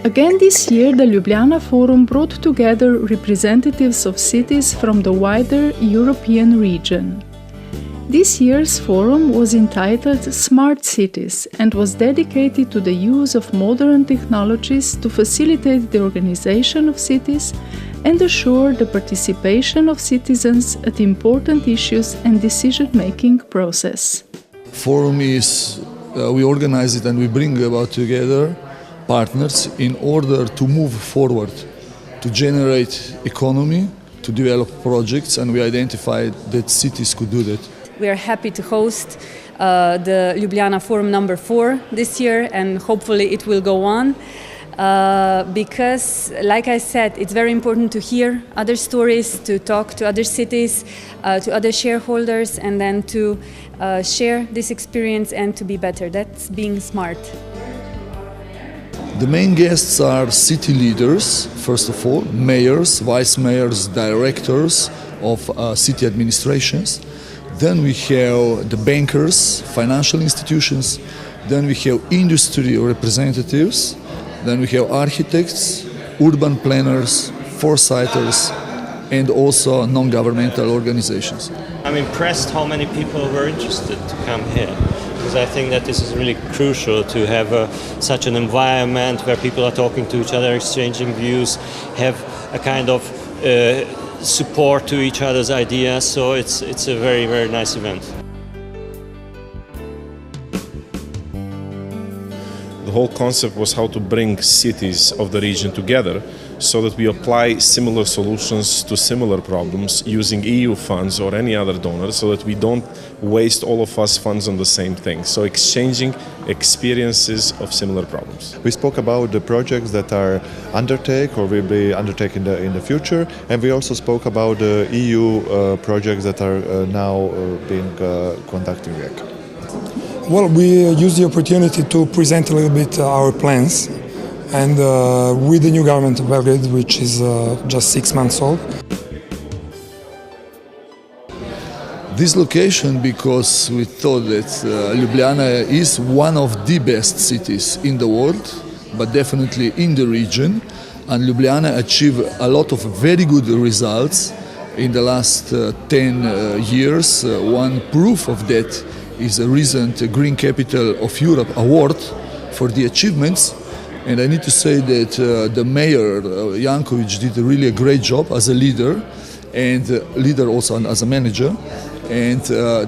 Again this year, the Ljubljana Forum brought together representatives of cities from the wider European region. This year's forum was entitled Smart Cities and was dedicated to the use of modern technologies to facilitate the organization of cities and assure the participation of citizens at important issues and decision-making process. Forum is, we organize it and we bring about together partners in order to move forward, to generate economy, to develop projects, and we identified that cities could do that. We are happy to host the Ljubljana Forum number 4 this year, and hopefully it will go on. Because, like I said, it's very important to hear other stories, to talk to other cities, to other shareholders, and then to share this experience and to be better. That's being smart. The main guests are city leaders, first of all, mayors, vice mayors, directors of city administrations. Then we have the bankers, financial institutions. Then we have industry representatives. Then we have architects, urban planners, foresighters, and also non-governmental organizations. I'm impressed how many people were interested to come here, because I think that this is really crucial to have such an environment where people are talking to each other, exchanging views, have a kind of support to each other's ideas, so it's a very, very nice event. The whole concept was how to bring cities of the region together so that we apply similar solutions to similar problems using EU funds or any other donor, so that we don't waste all of us funds on the same thing. So exchanging experiences of similar problems. We spoke about the projects that are undertaken or will be undertaken in the future, and we also spoke about the EU projects that are now being conducted. Well, we used the opportunity to present a little bit our plans, and with the new government of Belgrade, which is just 6 months old. This location, because we thought that Ljubljana is one of the best cities in the world, but definitely in the region, and Ljubljana achieved a lot of very good results in the last 10 years. One proof of that is a recent Green Capital of Europe award for the achievements. And I need to say that the mayor, Jankovic, did really a great job as a leader, and leader also as a manager. And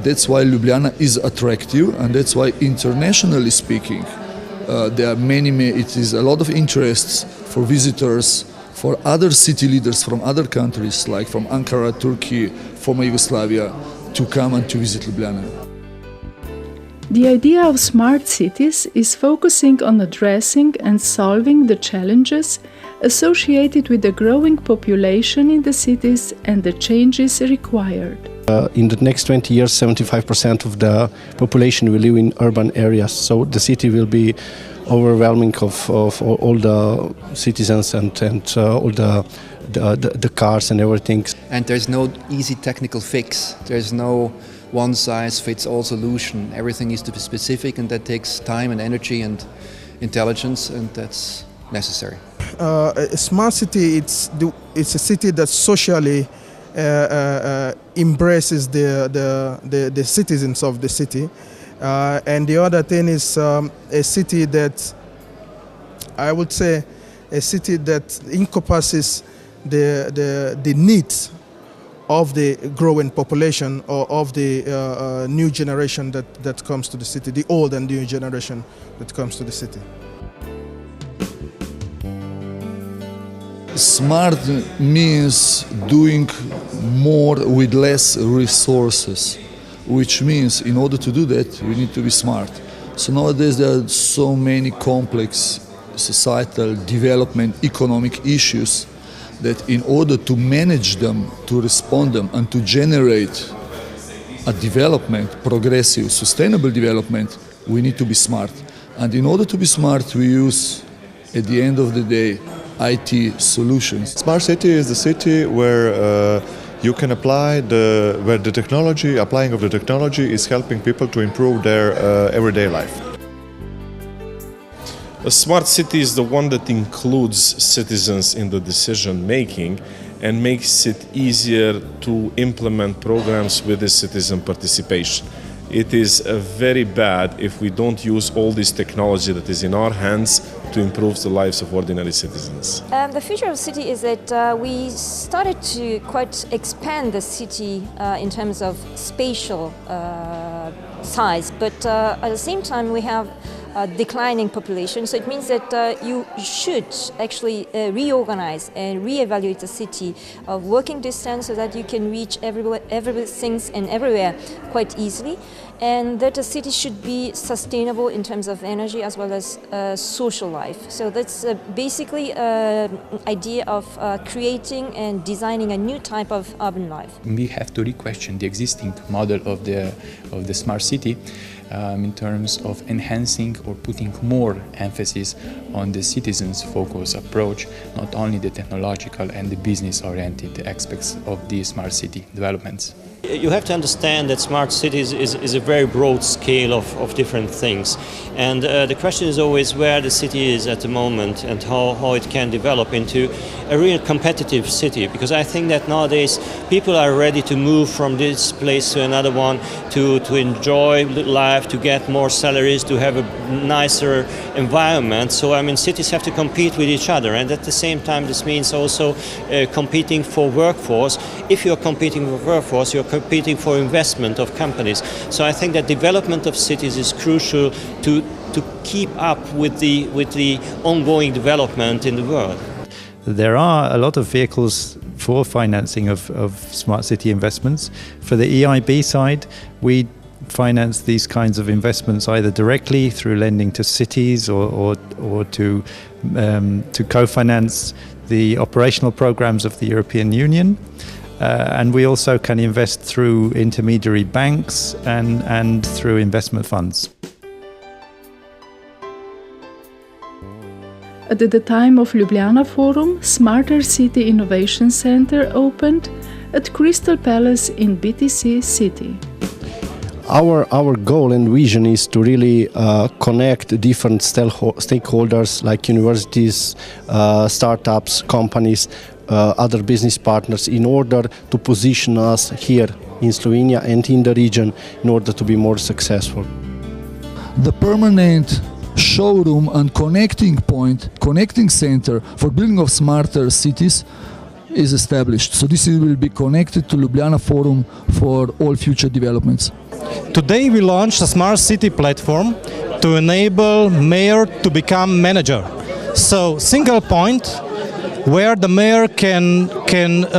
that's why Ljubljana is attractive, and that's why internationally speaking, there are it is a lot of interests for visitors, for other city leaders from other countries, like from Ankara, Turkey, former Yugoslavia, to come and to visit Ljubljana. The idea of smart cities is focusing on addressing and solving the challenges associated with the growing population in the cities and the changes required. In the next 20 years, 75% of the population will live in urban areas, so the city will be overwhelming of all the citizens and all the cars and everything. And there's no easy technical fix. There's no one-size-fits-all solution. Everything needs to be specific, and that takes time and energy and intelligence, and that's necessary. A smart city, it's a city that socially embraces the citizens of the city. And the other thing is a city that, I would say, a city that encompasses the needs of the growing population or of the new generation that comes to the city, the old and new generation that comes to the city. Smart means doing more with less resources, which means in order to do that, we need to be smart. So nowadays there are so many complex societal development, economic issues that in order to manage them, to respond them, and to generate a development, progressive, sustainable development, we need to be smart. And in order to be smart, we use, at the end of the day, IT solutions. Smart city is the city where you can apply where the technology, applying of the technology is helping people to improve their everyday life. A smart city is the one that includes citizens in the decision making and makes it easier to implement programs with the citizen participation. It is very bad if we don't use all this technology that is in our hands to improve the lives of ordinary citizens. The future of the city is that we started to quite expand the city in terms of spatial size, but at the same time we have a declining population, so it means that you should actually reorganize and reevaluate the city of walking distance so that you can reach everything and everywhere quite easily, and that the city should be sustainable in terms of energy as well as social life. So that's basically an idea of creating and designing a new type of urban life. We have to re-question the existing model of the smart city in terms of enhancing or putting more emphasis on the citizens' focus approach, not only the technological and the business-oriented aspects of the smart city developments. You have to understand that smart cities is a very broad scale of different things, and the question is always where the city is at the moment and how it can develop into a real competitive city, because I think that nowadays people are ready to move from this place to another one to enjoy life, to get more salaries, to have a nicer environment. So I mean, cities have to compete with each other, and at the same time this means also competing for workforce. If you're competing for workforce, you're competing for investment of companies. So I think that development of cities is crucial to keep up with the ongoing development in the world. There are a lot of vehicles for financing of smart city investments. For the EIB side, we finance these kinds of investments either directly through lending to cities or to co-finance the operational programs of the European Union. And we also can invest through intermediary banks and through investment funds. At the time of Ljubljana Forum, Smarter City Innovation Center opened at Crystal Palace in BTC City. Our goal and vision is to really connect different stakeholders like universities, startups, companies, other business partners in order to position us here in Slovenia and in the region in order to be more successful. The permanent showroom and connecting center for building of smarter cities is established. So this will be connected to Ljubljana Forum for all future developments. Today we launched a smart city platform to enable mayor to become manager. So single point where the mayor can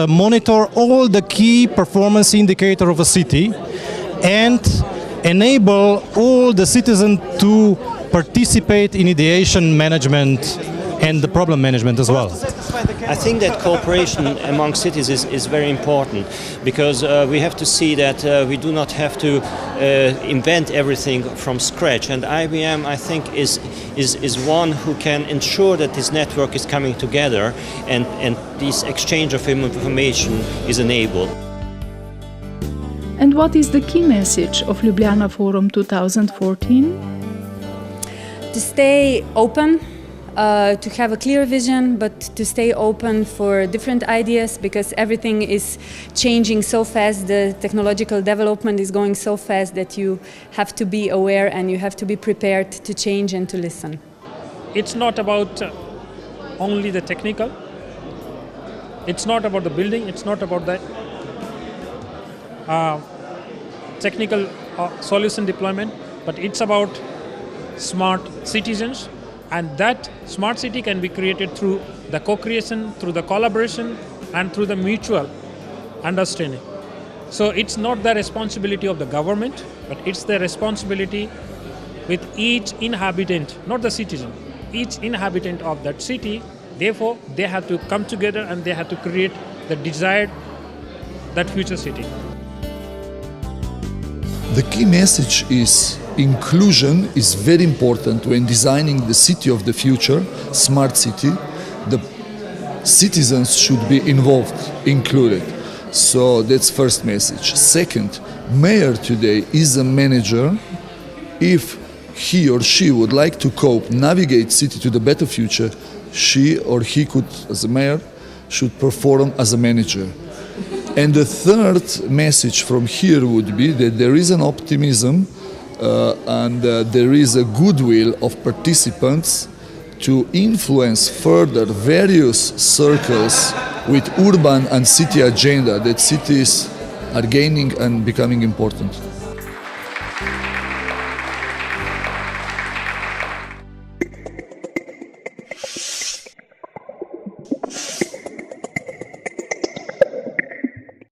monitor all the key performance indicators of a city and enable all the citizens to participate in ideation management and the problem management as well. I think that cooperation among cities is very important, because we have to see that we do not have to invent everything from scratch, and IBM, I think, is one who can ensure that this network is coming together and this exchange of information is enabled. And what is the key message of Ljubljana Forum 2014? To stay open, to have a clear vision, but to stay open for different ideas, because everything is changing so fast, the technological development is going so fast that you have to be aware and you have to be prepared to change and to listen. It's not about only the technical, it's not about the building, it's not about the technical solution deployment, but it's about smart citizens. And that smart city can be created through the co-creation, through the collaboration, and through the mutual understanding. So it's not the responsibility of the government, but it's the responsibility with each inhabitant, not the citizen, each inhabitant of that city. Therefore, they have to come together and they have to create the desired, that future city. The key message is inclusion is very important when designing the city of the future, smart city. The citizens should be involved, included. So that's first message. Second, mayor today is a manager if he or she would like to cope, navigate city to the better future, she or he could, as a mayor, should perform as a manager. And the third message from here would be that there is an optimism and there is a goodwill of participants to influence further various circles with urban and city agenda that cities are gaining and becoming important.